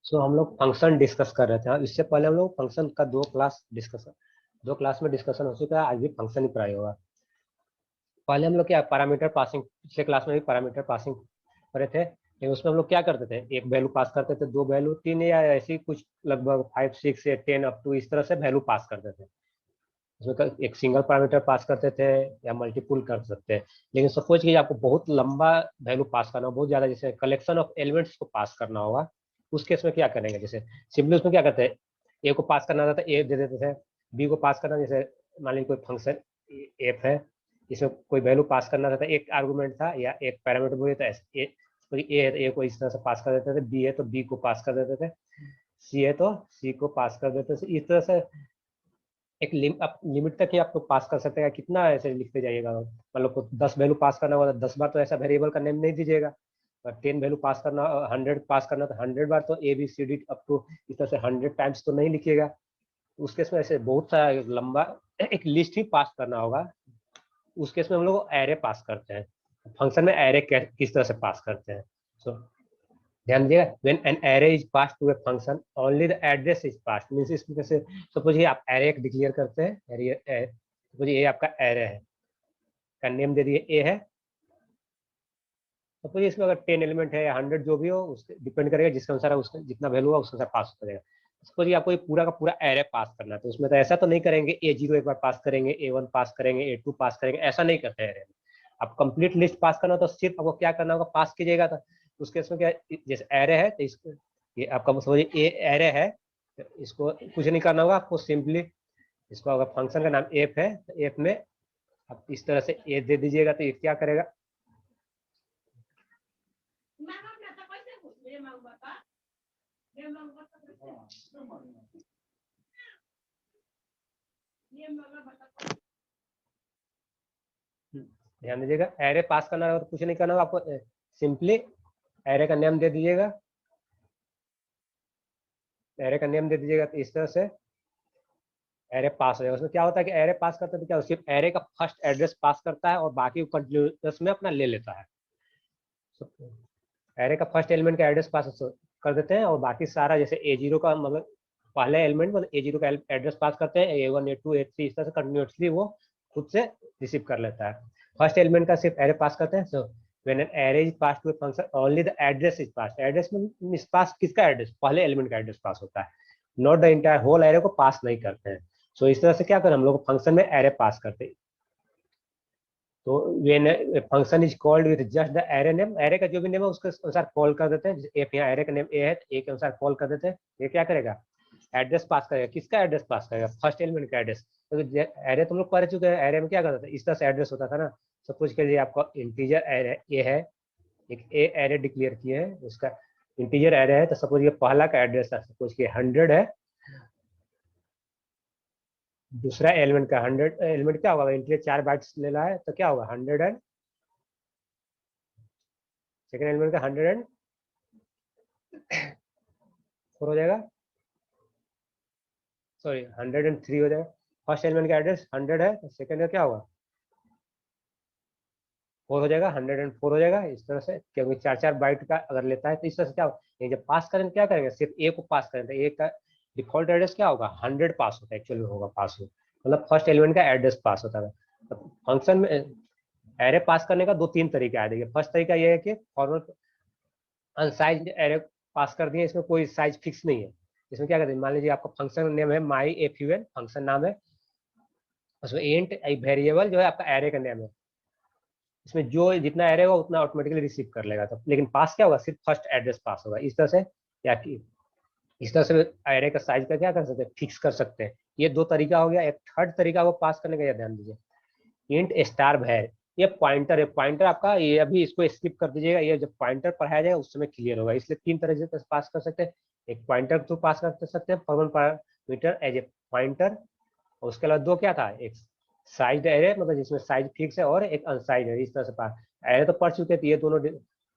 सो हम लोग function discuss कर रहे थे। हाँ, इससे पहले हम लोग फंक्शन का दो क्लास में डिस्कशन हो चुका है। आज भी फंक्शन ही पढ़ाई होगा। पहले हम लोग क्या पैरामीटर पासिंग, पिछले क्लास में भी पैरामीटर पासिंग करे थे, लेकिन उसमें हम लोग क्या करते थे, एक वैल्यू पास करते थे, दो वैल्यू, तीन या ऐसी कुछ लगभग 5 6 या 10 अप टू इस तरह से वैल्यू पास करते थे। उसमें एक सिंगल पैरामीटर पास करते थे या मल्टीपुल कर सकते हैं। लेकिन सपोज कि आपको बहुत लंबा वैल्यू पास करना हो, बहुत ज्यादा, जैसे कलेक्शन ऑफ एलिमेंट्स को पास करना होगा, उस केस में क्या करेंगे, जैसे सिंपली उसमें क्या करते हैं, ए को पास करना था तो ए दे देते थे, बी को पास करना, जैसे मान लीजिए कोई फंक्शन एफ है, इसमें कोई वैल्यू पास करना था तो एक आर्गूमेंट था या एक पैरामीटर बोले तो ए है तो ए को इस तरह से पास कर देते थे, बी है तो बी को पास कर देते थे, सी है तो सी को पास कर देते थे। इस तरह से एक लिमिट तक ही आप लोग पास कर सकते हैं। कितना ऐसे लिखते जाइएगा, मतलब 10 वैल्यू पास करना होगा तो 10 बार तो ऐसा वेरिएबल का नेम नहीं दीजिएगा। और 10 वैल्यू पास करना, 100 पास करना तो 100 बार तो A B C D up to इस तरह से 100 टाइम्स तो नहीं लिखिएगा। उस केस में ऐसे बहुत सारा लंबा एक लिस्ट ही पास करना होगा। उस केस में हम लोग एरे पास करते हैं। फंक्शन में एरे किस तरह से पास करते हैं, so, ध्यान दीजिएगा, when an array is pass to a function only the address is pass, means इसमें जैसे सपोज ये आप एरे डिक्लेयर करते हैं, सपोज ये आपका एरे है, का नेम दे दिए ए है। सपोज इसमें अगर 10 एलिमेंट है या 100 जो भी हो, उसके डिपेंड करेगा, जिसके अनुसार उसका जितना वैल्यू होगा उसके अनुसार पास हो जाएगा। सपोज ये आपको ये पूरा का पूरा एरे पास करना है, तो उसमें तो ऐसा तो नहीं करेंगे A0 एक बार पास करेंगे, A1 पास करेंगे, A2 पास करेंगे, ऐसा नहीं करते एरे में। आप कंप्लीट लिस्ट पास करना तो सिर्फ आपको क्या करना होगा, पास कीजिएगा। तो उसके इसमें क्या, जैसे एरे है तो इसको, ये आपका समझिए ए एरे है, तो इसको कुछ नहीं करना होगा आपको, सिंपली इसको, अगर फंक्शन का नाम एफ है तो एफ में आप इस तरह से ए दे दीजिएगा, तो ये क्या करेगा, ध्यान दीजिएगा, एरे पास करना होगा तो कुछ नहीं करना होगा आपको, सिंपली एरे का नेम दे दीजिएगा। एरे का नेम दे दीजिएगा तो इस तरह से एरे पास हो जाएगा। उसमें क्या होता है कि एरे पास करते हैं तो क्या, सिर्फ एरे का फर्स्ट एड्रेस पास करता है और बाकी कंटिन्यूअस में अपना ले लेता है। एरे का फर्स्ट एलिमेंट का एड्रेस पास कर देते हैं और बाकी सारा, जैसे A0 का मतलब पहले एलिमेंट, मतलब A0 का एड्रेस पास करते हैं, A1 A2 A3 इस तरह से कंटिन्यूअसली वो खुद से रिसीव कर लेता है। फर्स्ट एलिमेंट का सिर्फ एरे पास करते हैं। So when an array is pass to a function only the address is pass, address में पास किसका एड्रेस, पहले एलिमेंट का एड्रेस पास होता है, not the entire whole array को पास नहीं करते हैं। सो इस तरह से क्या करें, हम लोग फंक्शन में एरे पास करते हैं। तो when function is called with just the array name, array का जो भी नेम है उसके अनुसार कॉल कर देते हैं। जैसे एफ यहाँ एरे का नेम ए है तो ए के अनुसार कॉल कर देते हैं। ये क्या करेगा, एड्रेस पास करेगा, किसका एड्रेस पास करेगा, फर्स्ट एलिमेंट का एड्रेस। तो एरे तुम लोग पढ़ चुके हैं, एरे में क्या करता था, इस तरह से एड्रेस होता था ना। सपोज के लिए आपका इंटीजर एरे ए है, एक ए एरे डिक्लेयर किए हैं, उसका इंटीजर एरे है, तो सपोज ये पहला का एड्रेस था, सपोज कि 100 है, दूसरा एलिमेंट का 100 एलिमेंट क्या होगा, इंटीजर 4 बाइट्स ले रहा है तो क्या होगा 100 एंड सेकेंड एलिमेंट का 104 हो जाएगा, सॉरी 103 हो जाएगा। फर्स्ट एलिमेंट का एड्रेस 100 है तो सेकेंड का क्या होगा 4 हो जाएगा, 104 हो जाएगा। इस तरह से, क्योंकि 4 बाइट का अगर लेता है तो इस तरह से क्या होगा, ये जब पास करेंगे क्या करेंगे, सिर्फ ए को पास करेंगे तो ए का डिफॉल्ट एड्रेस क्या होगा 100 पास होता है, एक्चुअली होगा पास हो, मतलब फर्स्ट एलिमेंट का एड्रेस पास होता है। तो फंक्शन में एरे पास करने का 2 3 तरीका है। देखिए, फर्स्ट तरीका ये है कि फॉर्मल अनसाइज्ड एरे पास कर दिए, इसमें कोई साइज फिक्स नहीं है। इसमें क्या करते हैं, मान लीजिए आपका फंक्शन नेम है माई एफ्यूएन, फंक्शन नाम है, उसमें इंट वेरिएबल जो है आपका एरे का नेम है, इसमें जो जितना एरे होगा उतना ऑटोमेटिकली रिसीव कर लेगा। तो लेकिन पास क्या होगा, सिर्फ फर्स्ट एड्रेस पास होगा। इस तरह से या कि इस तरह से एरे का साइज का क्या कर सकते हैं, फिक्स कर सकते हैं। ये 2 तरीका हो गया। एक थर्ड तरीका वो पास करने का, ध्यान दीजिए, इंट स्टार वैर, ये पॉइंटर है, पॉइंटर आपका, ये अभी इसको स्किप कर दीजिएगा, ये जब पॉइंटर पढ़ाया जाएगा उस समय क्लियर होगा। इसलिए 3 तरह से पास कर सकते हैं, एक पॉइंटर थ्रू पास कर सकते हैं, formal parameter as a pointer, और उसके अलावा 2 क्या था, एक साइज एरे, मतलब जिसमें साइज फिक्स है, और एक अनसाइज है। इस तरह से पास, एरे तो पढ़ चुके थे, ये दोनों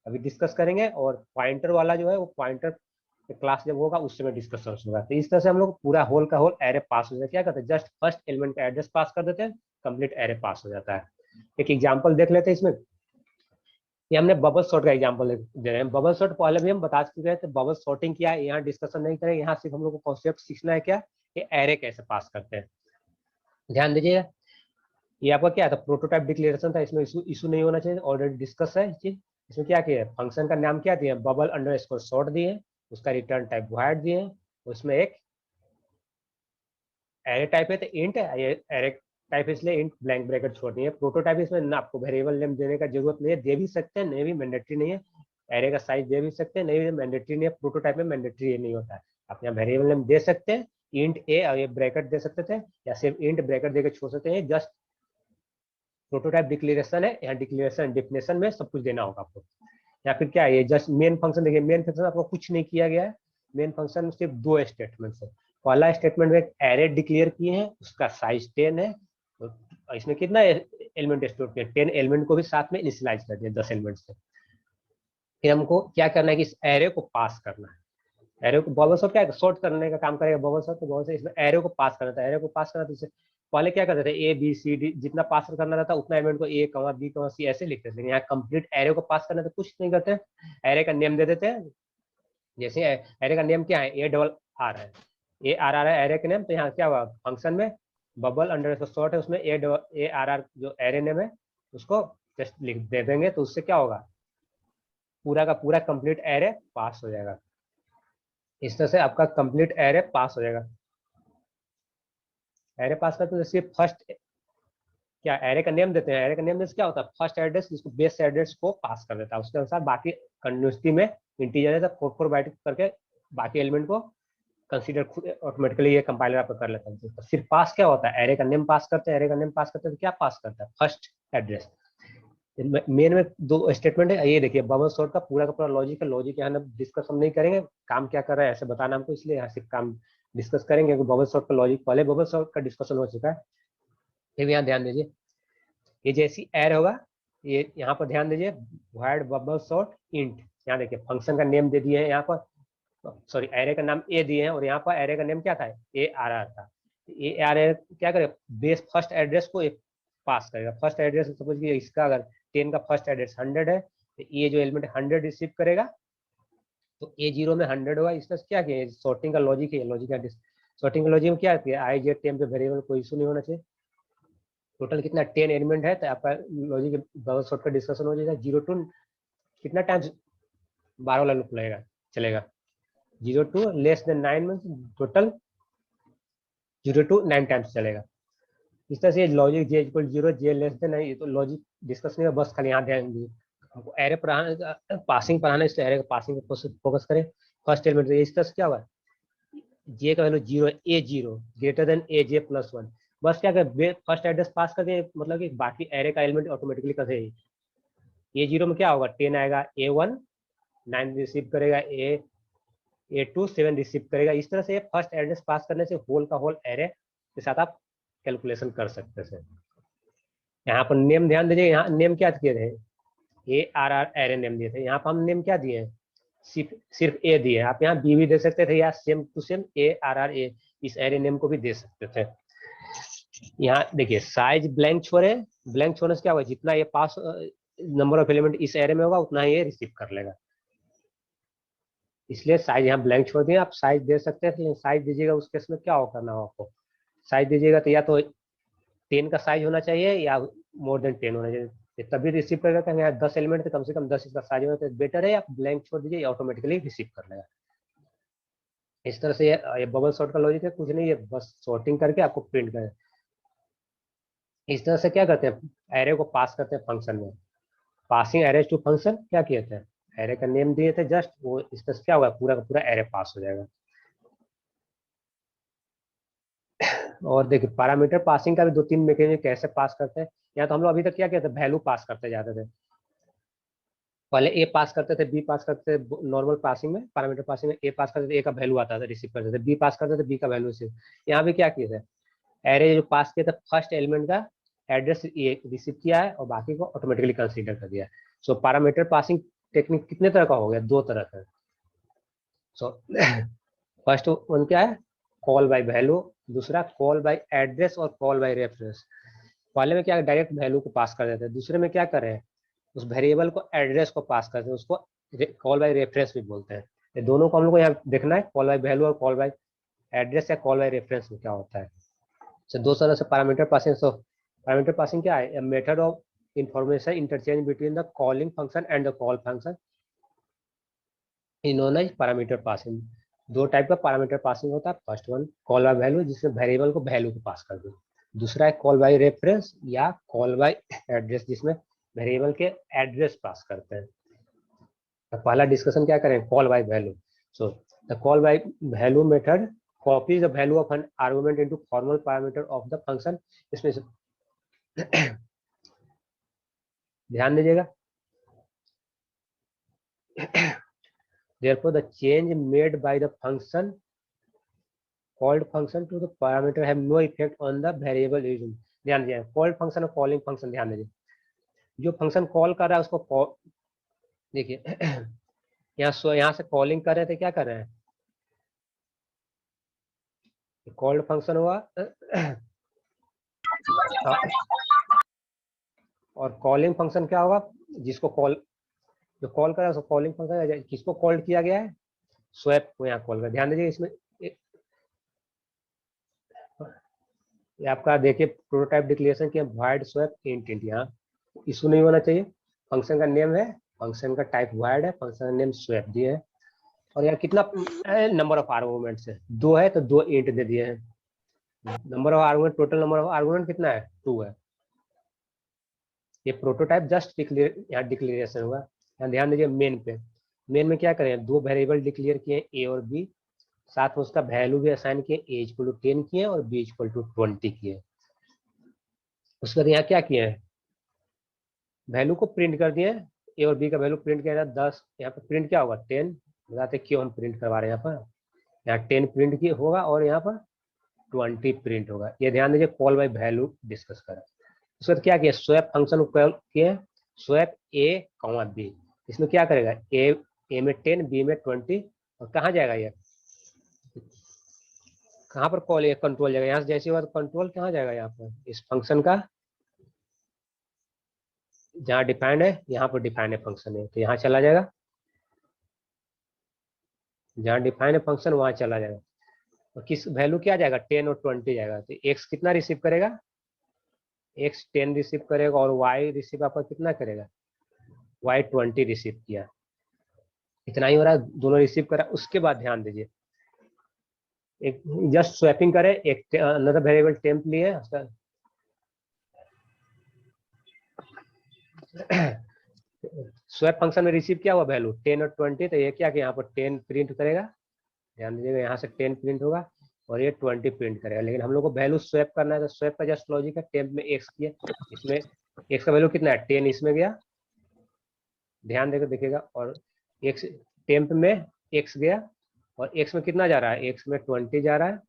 अभी डिस्कस करेंगे, और पॉइंटर वाला जो है वो पॉइंटर क्लास जब होगा उस समय डिस्कशन होगा। तो इस तरह से हम लोग पूरा होल का होल एरे पास हो जाता है। क्या करते हैं, जस्ट फर्स्ट एलिमेंट का एड्रेस पास कर देते हैं, कंप्लीट एरे पास हो जाता है। एक एग्जांपल देख लेते हैं इसमें। ये हमने बबल सॉर्ट का एग्जांपल दे रहे हैं। बबल सॉर्ट पहले भी हम बता चुके हैं, तो बबल सॉर्टिंग क्या है यहाँ डिस्कशन नहीं करेंगे, यहाँ सिर्फ हम लोग को कॉन्सेप्ट सीखना है क्या, ये एरे कैसे पास करते हैं। ध्यान दीजिए, ये आपका क्या था, प्रोटोटाइप डिक्लेरेशन था, इसमें इशू नहीं होना चाहिए, ऑलरेडी डिस्कस है चीज। इसमें क्या किया, फंक्शन का नाम क्या दिया, बबल अंडरस्कोर सॉर्ट दिए, उसका रिटर्न टाइप वॉइड दिए, उसमें एक एरे टाइप है तो इंट है, ये एरे टाइप इसलिए इंट ब्लैंक ब्रैकेट छोड़नी है। प्रोटोटाइप इसमें ना आपको वेरिएबल नेम देने का जरूरत नहीं है, दे भी सकते हैं, नहीं भी मैंडेटरी नहीं है। एरे का साइज दे भी सकते हैं, नहीं भी मैंडेटरी नहीं है। प्रोटोटाइप में मैंडेटरी ये नहीं होता है, आप यहाँ वेरिएबल नेम दे सकते हैं, इंट ए और ये ब्रैकेट दे सकते थे, या सिर्फ इंट ब्रैकेट देकर छोड़ सकते हैं। जस्ट प्रोटोटाइप डिक्लेरेशन है, यहाँ डिक्लेरेशन डिफिनेशन में सब कुछ देना होगा आपको। या फिर क्या है, ये जस्ट मेन फंक्शन, देखिए मेन फंक्शन आपको कुछ नहीं किया गया है। मेन फंक्शन सिर्फ दो स्टेटमेंट है। पहला स्टेटमेंट में एक एरे डिक्लेयर किए हैं, उसका साइज 10 है, तो इसमें कितना एलिमेंट स्टोर किया, 10 एलिमेंट को भी साथ में इनिशियलाइज कर दिया 10 एलिमेंट से। फिर हमको क्या करना है कि इस एरे को पास करना है। एरे को बबल सॉर्ट क्या है, सॉर्ट करने का काम करेगा बबल सॉर्ट, तो बबल से इसमें एरे को पास करना था। एरे को पास करना तो इसे पहले क्या करते थे, ए बी सी डी जितना पास करना रहता उतना एलिमेंट को ए कमा बी कमा सी ऐसे लिखते थे, लेकिन यहाँ कंप्लीट एरे को पास करना तो कुछ नहीं करते, एरे का नेम दे देते हैं। जैसे एरे का नेम क्या है, ए डबल आर है, ए आर आर है एरे का नेम, तो यहाँ क्या हुआ फंक्शन में बबल अंडर सॉर्ट है, उसमें ए आर आर जो एरे नेम है उसको जस्ट लिख दे देंगे, तो उससे क्या होगा, पूरा का पूरा कंप्लीट एरे पास हो जाएगा। इस तरह से आपका कंप्लीट एरे पास हो जाएगा। एरे पास करते जैसे फर्स्ट क्या एरे का नेम देते हैं, एरे का नेम में क्या होता है, फर्स्ट एड्रेस जिसको बेस एड्रेस को पास कर देता है, उसके अनुसार बाकी कंटिन्यूटी में इंटीजर है, 4 बाइट करके बाकी एलिमेंट को कंसीडर खुद ऑटोमेटिकली ये कंपाइलर आपका कर लेता है। तो सिर्फ पास क्या होता है, एरे का नेम पास करते हैं, एरे का नेम पास करते हैं तो क्या पास करता है, फर्स्ट एड्रेस। मेन में दो स्टेटमेंट है, ये देखिए बबल सॉर्ट का पूरा लॉजिक है। लॉजिक यहाँ डिस्कस हम नहीं करेंगे, काम क्या कर रहा है ऐसे बताना हमको, इसलिए यहाँ सिर्फ काम डिस्कस करेंगे। बबल सॉर्ट का लॉजिक पहले बबल सॉर्ट का डिस्कशन हो चुका है। फिर यहाँ ध्यान दीजिए, ये जैसी एर होगा, ये यहाँ पर ध्यान दीजिए, वॉइड बबल सॉर्ट इंट, यहाँ देखिए फंक्शन का नेम दे दिए है यहाँ पर, सॉरी एरे का नाम ए दिए हैं, और यहाँ पर एरे का नेम क्या था, ए आर आर था। ए आर आर क्या करे, बेस फर्स्ट एड्रेस को एक पास करेगा। फर्स्ट एड्रेस सपोज कि इसका अगर 10 का फर्स्ट एड्रेस 100 है, तो ये जो एलिमेंट 100 रिसीव करेगा, तो ए जीरो में 100 होगा। इसमें क्या किया, सॉर्टिंग का लॉजिक है, लॉजिक का सॉर्टिंग का लॉजिक में क्या है, आई जेड टेम पे वेरिएबल कोई इशू नहीं होना चाहिए। टोटल कितना 10 एलिमेंट है, तो आपका लॉजिक बबल सॉर्ट का डिस्कशन हो जाएगा। 0 टू कितना टाइम्स 12 वाला लूप लगेगा चलेगा, 0 टू लेस देन 9 में टोटल 0 टू 9 टाइम्स चलेगा। इस तरह से लॉजिक जे इक्वल 0 जे लेस देन 9, ये तो लॉजिक डिस्कस नहीं है, बस खाली यहाँ ध्यान दीजिए। हमको एरे पढ़ाना, पासिंग पढ़ाना, इसलिए एरे का पासिंग पर फोकस करें। फर्स्ट एलिमेंट इस तरह से क्या हुआ, जे का वैल्यू 0, ए 0 ग्रेटर देन ए जे प्लस 1, बस क्या कर फर्स्ट एड्रेस पास कर दे, मतलब कि बाकी एरे का एलिमेंट ऑटोमेटिकली कर दे। ए 0 में क्या होगा, 10 आएगा, ए 1 9 रिसीव करेगा, ए 2 7 रिसीव करेगा। इस तरह से फर्स्ट एड्रेस पास करने से होल का होल एरे के साथ आप कैलकुलेशन कर सकते हैं। यहाँ पर नेम ध्यान दीजिए, यहाँ नेम क्या किए थे, A R R array name दिए थे, यहाँ पर हम नेम क्या दिए हैं, सिर्फ ए दिए। आप यहाँ बी भी दे सकते थे, या same to same A R R A is array name को भी दे सकते थे। यहाँ देखिए साइज ब्लैंक छोड़े, ब्लैंक छोड़ने से क्या होगा, जितना ये पास नंबर ऑफ एलिमेंट इस एरे में होगा उतना ही ये रिसीव कर लेगा, इसलिए साइज यहाँ ब्लैंक छोड़ दिए। आप साइज दे सकते हैं, साइज दीजिएगा उस केस में क्या हो करना हो आपको, साइज दीजिएगा तो या तो 10 का साइज होना चाहिए या मोर देन 10 होना चाहिए, तभी रिसीव करेगा। कहीं यहाँ 10 एलिमेंट तो कम से कम 10 इसका साइज होना तो बेटर है, आप ब्लैंक छोड़ दीजिए, ऑटोमेटिकली रिसीव कर लेगा। इस तरह से ये बबल सॉर्ट का लॉजिक है, कुछ नहीं, ये बस सॉर्टिंग करके आपको प्रिंट करें। इस तरह से क्या करते हैं, एरे को पास करते हैं फंक्शन में, पासिंग एरे टू फंक्शन क्या किए थे, एरे का नेम दिए थे जस्ट, वो इस तरह से क्या होगा, पूरा का पूरा एरे पास हो जाएगा। और देखिए पैरामीटर पासिंग का भी 2-3 मैकेनिज्म कैसे पास करते हैं। यहाँ तो हम लोग अभी तक क्या कहते हैं, वैल्यू पास करते जाते थे, पहले ए पास करते थे, बी पास करते थे, नॉर्मल पासिंग में पैरामीटर पासिंग में ए पास करते थे, ए का वैल्यू आता था रिसीव करते थे, बी पास करते थे, बी का वैल्यू रिसीव। यहाँ भी क्या किए थे, एरे जो पास किया था फर्स्ट एलिमेंट का एड्रेस रिसीव किया है और बाकी को ऑटोमेटिकली कंसीडर कर दिया। सो पैरामीटर पासिंग टेक्निक कितने तरह का हो गया, 2 तरह का। सो फर्स्ट वन क्या है, कॉल बाय वैल्यू, दूसरा कॉल बाय एड्रेस और कॉल बाय रेफरेंस। पहले में क्या डायरेक्ट वैल्यू को पास कर देते हैं, दूसरे में क्या करें, उस वेरिएबल को एड्रेस को पास करते हैं, उसको कॉल बाय रेफरेंस भी बोलते हैं। ये दोनों को हम लोग को यहाँ देखना है, कॉल बाय वैल्यू और कॉल बाय एड्रेस या कॉल बाय रेफरेंस में क्या होता है। तो दो तरह से parameter passing. So parameter passing क्या है? Method of information interchange between the calling function and the call function known as parameter passing. दो टाइप का पैरामीटर पासिंग होता है। First one call by value, जिसमें वेरिएबल को वैल्यू को pass कर दो। दूसरा है कॉल बाय रेफरेंस या कॉल बाय एड्रेस, जिसमें वेरिएबल के एड्रेस पास करते हैं। तो पहला डिस्कशन क्या करें? Call by value. So the call by value method copies the value of an argument into formal parameter of the function. इसमें से ध्यान दीजिएगा, therefore the change made by the function called function to the parameter have no effect on the variable used। ध्यान दीजिए, called function और calling function ध्यान दीजिए। जो फंक्शन कॉल कर रहा है उसको देखिए यहाँ से कॉलिंग कर रहे थे, क्या कर रहे हैं? कॉल्ड फंक्शन हुआ और कॉलिंग फंक्शन क्या होगा? जिसको कॉल, जो कॉल कर रहा है उसको कॉलिंग फंक्शन। किसको कॉल किया गया है? स्वैप को यहाँ कॉल कर। ध्यान दीजिए, इसमें ये आपका देखिए प्रोटोटाइप डिक्लेरेशन के वॉइड स्वैप इंट इंट, यहाँ इशू नहीं होना चाहिए। फंक्शन का नेम है, फंक्शन का टाइप वॉइड है, फंक्शन का नेम स्वैप दिए है, और यहाँ कितना नंबर ऑफ आर्गुमेंट्स है? 2 है तो 2 इंट दे दिए हैं। Number of argument, total number of argument कितना है? 2 है। ये प्रोटोटाइप जस्ट यहाँ डिक्लेरेशन होगा। यहाँ ध्यान दीजिए मेन पे, मेन में क्या करें? 2 वेरिएबल डिक्लेयर किए ए और बी, साथ में उसका वैल्यू भी असाइन किए, ए इक्वल टू 10 किए और बी इक्वल टू 20 किए। उसके बाद यहाँ क्या किए हैं? वैल्यू को प्रिंट कर दिए, ए और बी का वैल्यू प्रिंट किया जाए 10। यहाँ पे प्रिंट क्या होगा? 10। बताते क्यों हम प्रिंट करवा रहे हैं यहाँ पर? यहाँ 10 प्रिंट की होगा और यहाँ पर 20 प्रिंट होगा। ये ध्यान दीजिए, कॉल बाय वैल्यू डिस्कस करें। उसके बाद क्या किया? स्वैप फंक्शन को कॉल किए, स्वैप ए कॉमा बी। इसमें क्या करेगा? ए में 10, बी में 20, और कहाँ जाएगा? ये कहाँ पर कॉल, ये कंट्रोल जाएगा। यहाँ से जैसे हुआ तो कंट्रोल कहाँ जाएगा? यहाँ पर इस फंक्शन का जहाँ डिफाइंड है, यहाँ पर डिफाइंड है फंक्शन है, तो यहाँ चला जाएगा। जहाँ डिफाइंड है फंक्शन वहाँ चला जाएगा। और किस वैल्यू क्या जाएगा? 10 और 20 जाएगा। तो एक्स कितना रिसीव करेगा? एक्स 10 रिसीव करेगा, और वाई रिसीव आपका कितना करेगा? वाई 20 रिसीव किया। इतना ही हो रहा है, दोनों रिसीव करा। उसके बाद ध्यान दीजिए, एक जस्ट स्वैपिंग करे, एक अनदर वेरिएबल टेम्प लिए उसका स्वैप फंक्शन में रिसीव क्या हुआ? वैल्यू 10 और 20, तो ये क्या कि यहाँ पर 10 प्रिंट करेगा। ध्यान दीजिएगा, यहाँ से 10 प्रिंट होगा और ये 20 प्रिंट करेगा। लेकिन हम लोग को वैल्यू स्वैप करना है, तो स्वैप का जस्ट लॉजिक है, टेम्प में एक्स किया, इसमें एक्स का वैल्यू कितना है? 10 इसमें गया, ध्यान देकर देखिएगा, और एक्स टेम्प में एक्स गया, और एक्स में कितना जा रहा है? एक्स में 20 जा रहा है,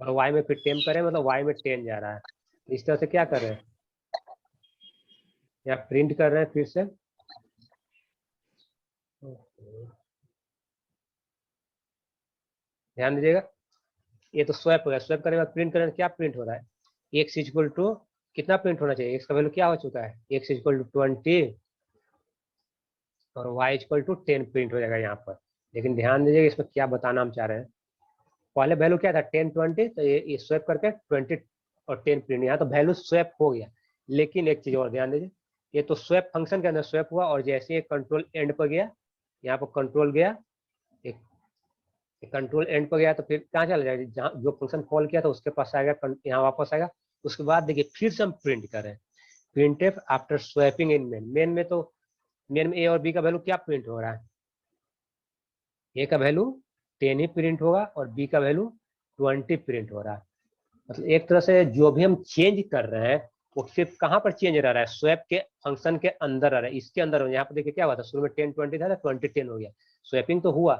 और वाई में फिर टेम्प करें मतलब वाई में 10 जा रहा है। इस तरह से क्या कर रहे हैं? यहाँ प्रिंट कर रहे हैं फिर से। ध्यान दीजिएगा, ये तो स्वैप हो गया। स्वैप करने के बाद प्रिंट करने में क्या प्रिंट हो रहा है? एक्स इक्वल टू कितना प्रिंट होना चाहिए? एक्स का वैल्यू क्या हो चुका है? एक्स इक्वल टू 20 और वाई इक्वल टू 10 प्रिंट हो जाएगा यहाँ पर। लेकिन ध्यान दीजिएगा, इसमें क्या बताना हम चाह रहे हैं। पहले वैल्यू क्या था? 10 20, तो ये स्वैप करके 20 और 10 प्रिंट, यहाँ तो वैल्यू स्वैप हो गया। लेकिन एक चीज और ध्यान दीजिए, ये तो स्वैप फंक्शन के अंदर स्वैप हुआ, और जैसे ये कंट्रोल एंड पर गया, यहाँ पर कंट्रोल गया, एक कंट्रोल एंड पर गया, तो फिर कहाँ चला जाएगा? जहाँ जो फंक्शन कॉल किया था उसके पास आएगा, यहाँ वापस आएगा। उसके बाद देखिए फिर से हम प्रिंट करें, प्रिंटफ आफ्टर स्वैपिंग इन मेन। मेन में तो मेन में ए और बी का वैल्यू क्या प्रिंट हो रहा है? ए का वैल्यू 10 ही प्रिंट होगा और बी का वैल्यू 20 प्रिंट हो रहा है। मतलब एक तरह से जो भी हम चेंज कर रहे हैं वो सिर्फ कहाँ पर चेंज रह रहा है? स्वैप के फंक्शन के अंदर रह रहा है, इसके अंदर। यहाँ पर देखिए क्या हुआ था? शुरू में 10 20 था, 20 10 हो गया। स्वैपिंग तो हुआ,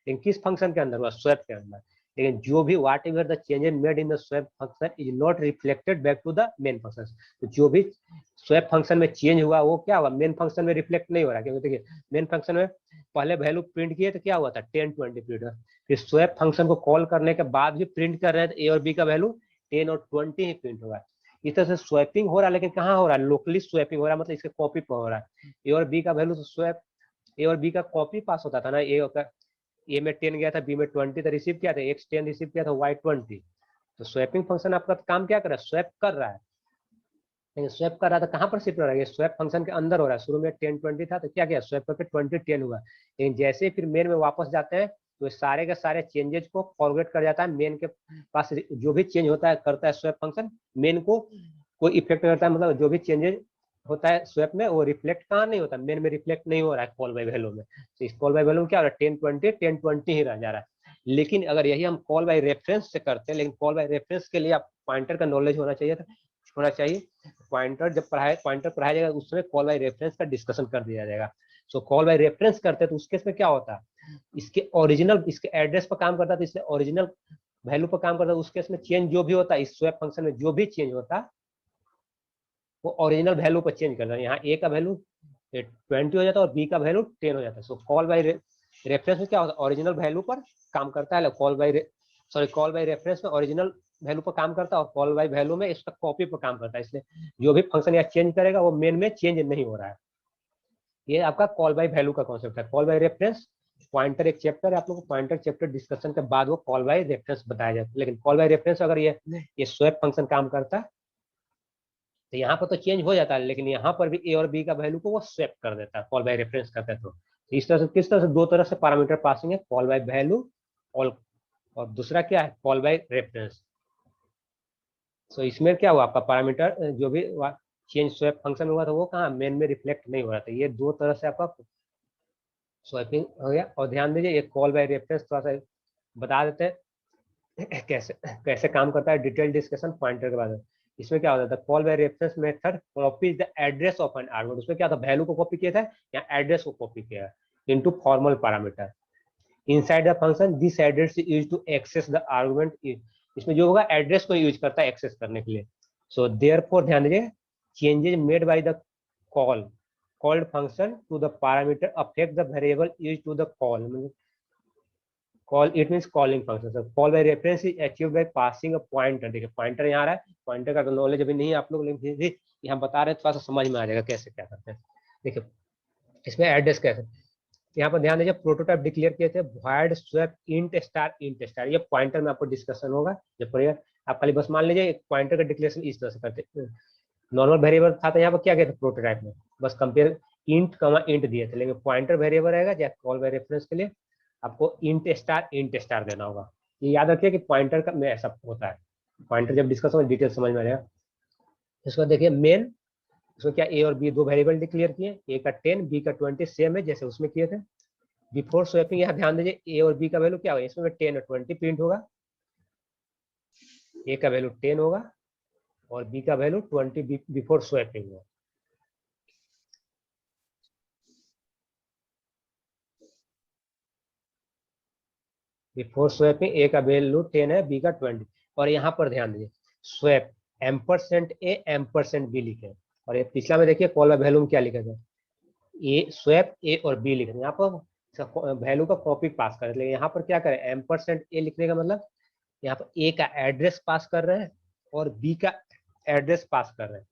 लेकिन किस फंक्शन के अंदर हुआ? स्वैप के अंदर। लेकिन जो भी whatever the changes made in the swap function is not reflected back to the main function. तो जो भी स्वैप फंक्शन में चेंज हुआ वो क्या हुआ? मेन फंक्शन में रिफ्लेक्ट नहीं हो रहा। क्योंकि देखिए मेन फंक्शन में पहले वैल्यू प्रिंट किए तो क्या हुआ था? 10 20 प्रिंट हुआ। फिर स्वैप फंक्शन को कॉल करने के बाद भी प्रिंट कर रहे हैं, ए और बी का वैल्यू 10 और 20 ही प्रिंट होगा। इस तरह से स्वैपिंग हो रहा है, लेकिन कहाँ हो रहा है, लोकली स्वैपिंग हो रहा है, मतलब इसके कॉपी पर हो रहा है। ए और बी का वैल्यू तो स्वैप, ए और बी का कॉपी पास होता था ना, ए में 10 गया था, बी में 20 था, रिसीव किया था, एक्स 10 रिसीव किया था, वाई 20। तो स्वैपिंग फंक्शन आपका काम क्या कर रहा है, स्वैप कर रहा है। लेकिन स्वैप कर रहा था कहाँ पर शिफ्ट हो रहा है, स्वैप फंक्शन के अंदर हो रहा है। शुरू में 10 20 था, तो क्या किया, स्वैप करके 20 10 हुआ। लेकिन जैसे ही फिर मेन में वापस जाते हैं, तो सारे के सारे चेंजेस को फॉरवर्ड कर जाता है मेन के पास। जो भी चेंज होता है करता है स्वैप फंक्शन, मेन को कोई इफेक्ट करता है, मतलब जो भी चेंजेस होता है स्वैप में, वो रिफ्लेक्ट कहाँ नहीं होता, मेन में रिफ्लेक्ट नहीं हो रहा है कॉल बाय वैल्यू में। तो इस कॉल बाय वैल्यू में क्या हो रहा है, 10 20 ही रह जा रहा है। लेकिन अगर यही हम कॉल बाय रेफरेंस से करते हैं, लेकिन कॉल बाय रेफरेंस के लिए आप पॉइंटर का नॉलेज होना चाहिए, पॉइंटर जब पॉइंटर पढ़ाया जाएगा, उस समय कॉल बाय रेफरेंस का डिस्कशन कर दिया जाएगा। सो कॉल बाय रेफरेंस करते हैं तो उस केस में क्या होता है, इसके एड्रेस पर काम करता है, तो इसलिए ओरिजिनल वैल्यू पर काम करता है। उस केस में चेंज जो भी होता है, इस स्वैप फंक्शन में जो भी चेंज होता है, वो ओरिजिनल वैल्यू पर चेंज करता है। यहाँ ए का वैल्यू 20 हो जाता है और बी का वैल्यू 10 हो जाता है। सो कॉल बाय रेफरेंस में क्या होता है, ओरिजिनल वैल्यू पर काम करता है। कॉल बाय रेफरेंस में ओरिजिनल वैल्यू पर काम करता है, और कॉल बाय वैल्यू में इसका कॉपी पर काम करता है। इसलिए जो भी फंक्शन यहाँ चेंज करेगा, वो मेन में चेंज नहीं हो रहा है। ये आपका कॉल बाय वैल्यू का कॉन्सेप्ट है। कॉल बाय रेफरेंस पॉइंटर एक चैप्टर है, आप लोग को पॉइंटर चैप्टर डिस्कशन के बाद वो कॉल बाय रेफरेंस बताया जाता है। लेकिन कॉल बाय रेफरेंस अगर ये स्वैप फंक्शन काम करता है, तो यहाँ पर तो चेंज हो जाता है, लेकिन यहाँ पर भी ए और बी का वैल्यू को वो स्वैप कर देता है, कॉल बाय रेफरेंस करता है। तो इस तरह से किस तरह से दो तरह से पैरामीटर पासिंग है, कॉल बाय वैल्यू और दूसरा क्या है, कॉल बाय रेफरेंस। सो इसमें क्या हुआ, आपका पैरामीटर जो भी चेंज स्वैप फंक्शन हुआ था, वो कहाँ मेन में रिफ्लेक्ट नहीं हो रहा था। ये दो तरह से आपका स्वैपिंग हो गया। और ध्यान दीजिए, ये कॉल बाय रेफरेंस थोड़ा सा बता देते हैं कैसे कैसे काम करता है, डिटेल डिस्कशन पॉइंटर के बाद। इसमें क्या होता था, call by reference method copies the address of an argument. उसमें क्या था, वैल्यू को कॉपी किया था या एड्रेस को कॉपी किया into formal parameter inside the function. This address is used to access the argument. इसमें जो होगा एड्रेस को यूज करता है एक्सेस करने के लिए। सो देयरफॉर ध्यान दीजिए, changes made by the call called function to the parameter affect the variable used to the call it means calling function। so call by reference is achieved by passing a pointer। देखिए pointer यहाँ आ रहा है, pointer का knowledge अभी नहीं है आप लोग, लेकिन फिर यहाँ बता रहे हैं, थोड़ा सा समझ में आ जाएगा कैसे क्या करते हैं। देखिए इसमें एड्रेस कैसे, यहाँ पर ध्यान दीजिए, प्रोटोटाइप डिक्लेयर किए थे void swap int स्टार। ये पॉइंटर में आपको डिस्कशन होगा जब पढ़िएगा। आप खाली बस मान लीजिए एक पॉइंटर का डिक्लेरेशन इस तरह से करते। नॉर्मल वेरिएबल था, तो यहाँ पर क्या किया था प्रोटोटाइप में, बस कंपेयर इंट कमा इंट दिए थे। लेकिन पॉइंटर वेरिएबल रहेगा, या कॉल बाय रेफरेंस के लिए आपको इंट स्टार देना होगा। ये याद रखिए कि पॉइंटर का में ऐसा होता है। पॉइंटर जब डिस्कस होगा डिटेल समझ में आएगा। इसको देखिए मेन, इसको क्या ए और बी दो वेरिएबल डिक्लेयर किए, ए का 10 बी का 20 सेम है जैसे उसमें किए थे। बिफोर स्वैपिंग यहाँ ध्यान दीजिए, ए और बी का वैल्यू क्या होगा, इसमें 10 और 20 प्रिंट होगा। ए का वैल्यू 10 होगा और बी का वैल्यू 20 बिफोर स्वैपिंग होगा। बिफोर स्वैपिंग ए का वैल्यू 10 है, बी का 20। और यहाँ पर ध्यान दीजिए, स्वैप एम्परसेंट ए एम्परसेंट बी लिखे, और ये पिछला में देखिए कॉल बाय वैल्यू में क्या लिखा था, ए स्वैप ए और बी लिखे। यहाँ पर वैल्यू का कॉपी पास कर, लेकिन यहाँ पर क्या करें, एम्परसेंट ए लिखने का मतलब यहाँ पर ए का एड्रेस पास कर रहे हैं और बी का एड्रेस पास कर रहे हैं।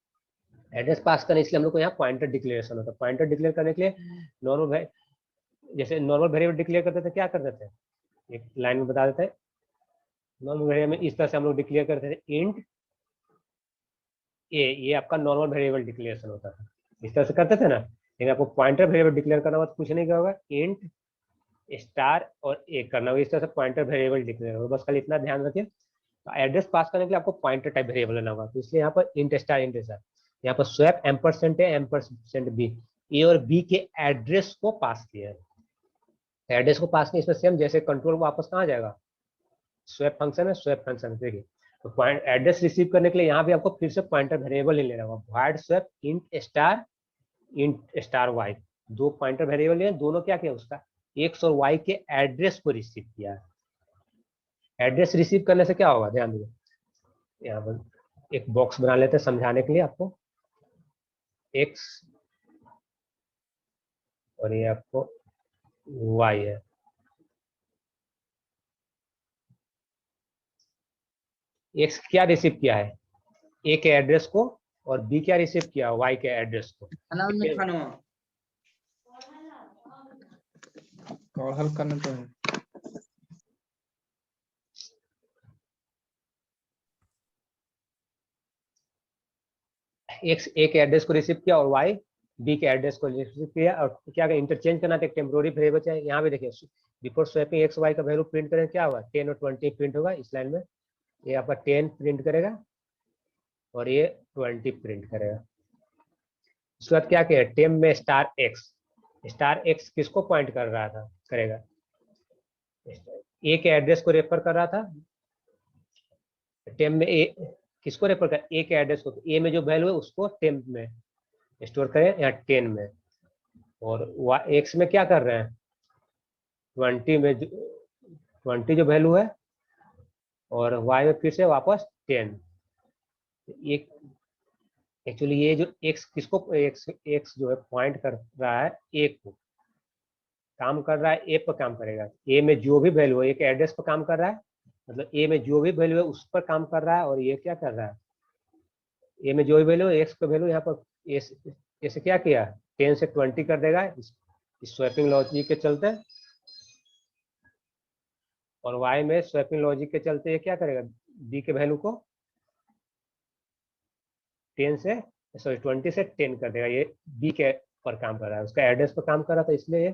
एड्रेस पास करने इसलिए हम लोग को यहाँ पॉइंटर डिक्लेरेशन होता है। पॉइंटर डिक्लेयर करने के लिए नॉर्मल, जैसे नॉर्मल वेरिएबल डिक्लेयर करते थे, क्या करते थे, एक लाइन में बता देते हैं। नॉर्मल वेरिएबल में इस तरह से हम लोग डिक्लेयर करते थे, इंट ए, ये आपका नॉर्मल वेरिएबल डिक्लेरेशन होता था, इस तरह से करते थे ना। लेकिन आपको पॉइंटर वेरिएबल डिक्लेयर करना होगा तो कुछ नहीं क्या होगा, इंट स्टार और ए करना होगा। इस तरह से पॉइंटर वेरिएबल डिक्लेयर होगा। बस खाली इतना ध्यान रखिए, एड्रेस पास करने के लिए आपको पॉइंटर टाइप वेरिएबल लेना होगा। तो इसलिए यहाँ पर इंट स्टार यहाँ पर स्वैप एम्परसेंट है एम्परसेंट बी, ए और बी के एड्रेस को पास किया है। एड्रेस को पास किया, इसमें सेम जैसे कंट्रोल वापस कहाँ जाएगा, स्वैप फंक्शन है, स्वैप फंक्शन देखिए। तो पॉइंट एड्रेस रिसीव करने के लिए यहाँ भी आपको फिर से पॉइंटर वेरिएबल ही लेना होगा, void swap int star Y. दो पॉइंटर वेरिएबल है, दोनों क्या किया, उसका एक्स और वाई के एड्रेस को रिसीव किया है। एड्रेस रिसीव करने से क्या होगा, ध्यान दीजिए, यहाँ पर एक बॉक्स बना लेते हैं समझाने के लिए आपको। एक्स और ये आपको वाई है। एक्स क्या रिसीव किया है, ए के एड्रेस को और बी क्या रिसीव किया, वाई के एड्रेस को। और हल करना तो है। एक्स ए के एड्रेस को रिसीव किया और वाई बी के एड्रेस को रिसीव किया, और क्या इंटरचेंज करना था, टेम्पोररी वेरिएबल चाहिए। यहाँ पे देखिए बिफोर स्वैपिंग एक्स वाई का वैल्यू प्रिंट करें, क्या होगा 10 और 20 प्रिंट होगा इस लाइन में। ये आपका 10 प्रिंट करेगा और ये 20 प्रिंट करेगा। उसके बाद क्या किया, टेम में स्टार एक्स किसको पॉइंट कर रहा था, करेगा ए के एड्रेस को रेफर कर रहा था। टेम में ए किसको रेफर कर, ए के एड्रेस को, ए में जो वैल्यू है उसको टेम में स्टोर करें या 10 में, और एक्स में क्या कर रहे हैं 20 में 20 जो वैल्यू है, और वाई में फिर से वापस 10। एक एक्चुअली ये जो एक्स किसको एक्स जो है पॉइंट कर रहा है ए को, काम कर रहा है ए पर काम करेगा। ए में जो भी वैल्यू है एक एड्रेस पर काम कर रहा है, मतलब ए में जो भी वैल्यू है उस पर काम कर रहा है, और ये क्या कर रहा है, ए में जो भी वैल्यू है एक्स का वैल्यू यहाँ पर ऐसे क्या किया 10 से 20 कर देगा इस स्वैपिंग लॉजिक के चलते, और वाई में स्वैपिंग लॉजिक के चलते ये क्या करेगा बी के वैल्यू को 10 से 20 से 10 कर देगा। ये बी के पर काम कर रहा है, उसका एड्रेस पर काम कर रहा था, इसलिए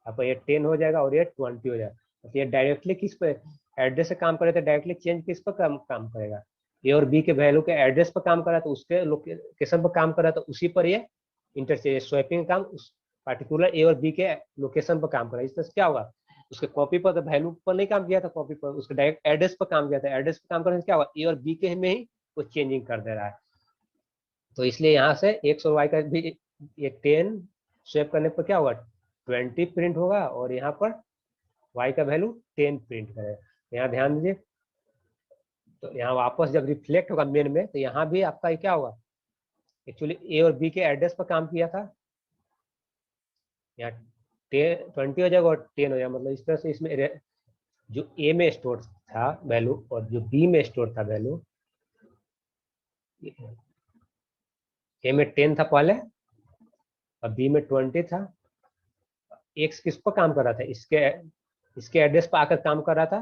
आपका ये 10 हो जाएगा और ये 20 हो जाएगा। तो ये डायरेक्टली किस पे एड्रेस से काम करे तो डायरेक्टली चेंज किस पर काम करेगा, ए और बी के वैल्यू के एड्रेस पर काम कर रहा था, उसके लोकेशन पर काम कर रहा था, उसी पर ये इंटरचेंज स्वैपिंग काम उस पार्टिकुलर ए और बी के लोकेशन पर काम कर रहा है। इस तरह से क्या होगा, उसके कॉपी पर तो वैल्यू पर नहीं काम किया था, कॉपी पर उसके डायरेक्ट एड्रेस पर काम किया था, एड्रेस पर काम करने से क्या होगा ए और बी के में ही वो चेंजिंग कर दे रहा है। तो इसलिए यहाँ से एक्स और वाई का भी ये 10 स्वैप करने पर क्या होगा 20 प्रिंट होगा, और यहाँ पर y का वैल्यू 10 प्रिंट करेगा। यहाँ ध्यान दीजिए, तो यहाँ वापस जब रिफ्लेक्ट होगा मेन में, तो यहाँ भी आपका क्या होगा, एक्चुअली ए और बी के एड्रेस पर काम किया था, यहाँ 20 हो जाएगा और 10 हो जाएगा। मतलब इस तरह से इसमें जो ए में स्टोर था वैल्यू और जो बी में स्टोर था वैल्यू, ए में 10 था पहले और बी में 20 था। एक्स किस पर काम कर रहा था, इसके एड्रेस पर आकर काम कर रहा था,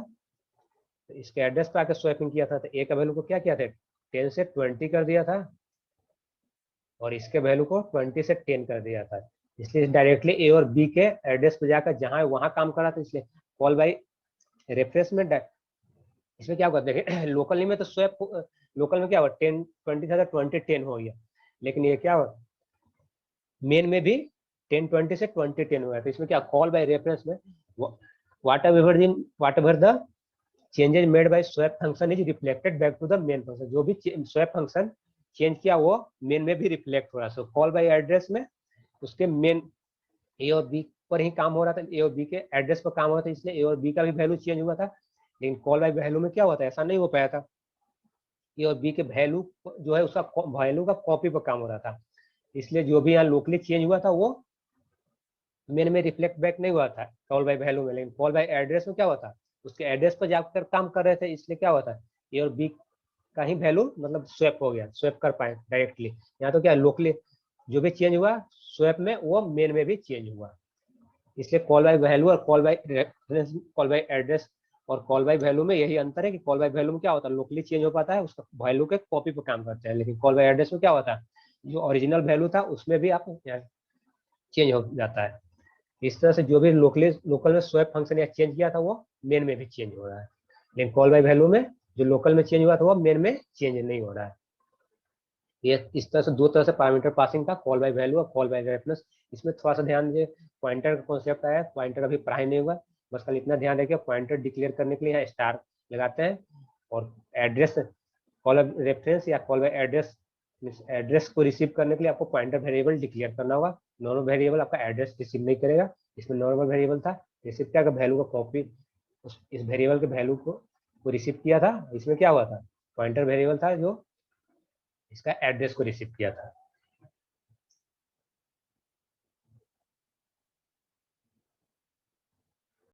तो इसके एड्रेस पर आकर स्वैपिंग किया था, तो ए का वैल्यू को क्या किया था 10 से 20 कर दिया था, और इसके वैल्यू को 20 से 10 कर दिया था। इसलिए डायरेक्टली ए और बी के एड्रेस पर जाकर जहां वहां काम कर रहा था, इसलिए कॉल बाई रेफरेंस में इसमें क्या होगा देखिए लोकल में तो स्वैप लोकल में क्या हुआ 10 20 था तो 20 10 हो गया, लेकिन ये क्या हुआ मेन में भी 10 20 से 20 10 हुआ है। तो इसमें क्या कॉल बाय रेफरेंस में whatever the changes made by swap function is reflected back to the main function. जो भी स्वैप फंक्शन चेंज किया वो मेन में भी रिफ्लेक्ट हो रहा है। सो कॉल बाय एड्रेस में उसके मेन ए और बी पर ही काम हो रहा था, ए और बी के एड्रेस पर काम हो रहा था, इसलिए ए और बी का भी वैल्यू चेंज हुआ था। लेकिन कॉल बाय वैल्यू में क्या हुआ था, ऐसा नहीं हो पाया था, ए और बी के वैल्यू जो है उसका वैल्यू का कॉपी पर काम हो रहा था, इसलिए जो भी यहाँ लोकली चेंज हुआ था वो मेन में रिफ्लेक्ट बैक नहीं हुआ था कॉल बाय वैल्यू में। लेकिन कॉल बाय एड्रेस में क्या हुआ था, उसके एड्रेस पर जाकर काम कर रहे थे, इसलिए क्या हुआ था ए और बी का ही वैल्यू मतलब स्वैप हो गया, स्वैप कर पाए डायरेक्टली। यहाँ तो क्या लोकली जो भी चेंज हुआ स्वैप में वो मेन में भी चेंज हुआ, इसलिए कॉल बाय वैल्यू और call by reference call by address और कॉल बाय वैल्यू में यही अंतर है कि कॉल बाय वैल्यू में क्या होता है लोकली चेंज हो पाता है, उसका वैल्यू के कॉपी पर काम करते हैं, लेकिन कॉल बाय एड्रेस में क्या होता है जो ओरिजिनल वैल्यू था उसमें भी आप चेंज हो जाता है। इस तरह से जो भी लोकल में स्वैप फंक्शन या चेंज किया था वो मेन में भी चेंज हो रहा है, लेकिन कॉल बाय वैल्यू में जो लोकल में चेंज हुआ था वो मेन में चेंज नहीं हो रहा है। ये इस तरह से दो तरह से पैरामीटर पासिंग था, कॉल बाय वैल्यू और कॉल बाय रेफरेंस। इसमें थोड़ा सा ध्यान दीजिए, पॉइंटर का कॉन्सेप्ट आया, पॉइंटर अभी पढ़ाई नहीं हुआ, बस कल इतना ध्यान रखिए पॉइंटर डिक्लेयर करने के लिए यहाँ स्टार लगाते हैं, और एड्रेस कॉल रेफरेंस या कॉल बाय एड्रेस एड्रेस को रिसीव करने के लिए आपको पॉइंटर वेरिएबल डिक्लेयर करना होगा। नॉर्मल वेरिएबल आपका एड्रेस रिसीव नहीं करेगा, इसमें नॉर्मल वेरिएबल था, रिसीव क्या वैल्यू का कॉपी इस वेरिएबल के वैल्यू को रिसीव किया था। इसमें क्या हुआ था पॉइंटर वेरिएबल था जो इसका एड्रेस को रिसीव किया था।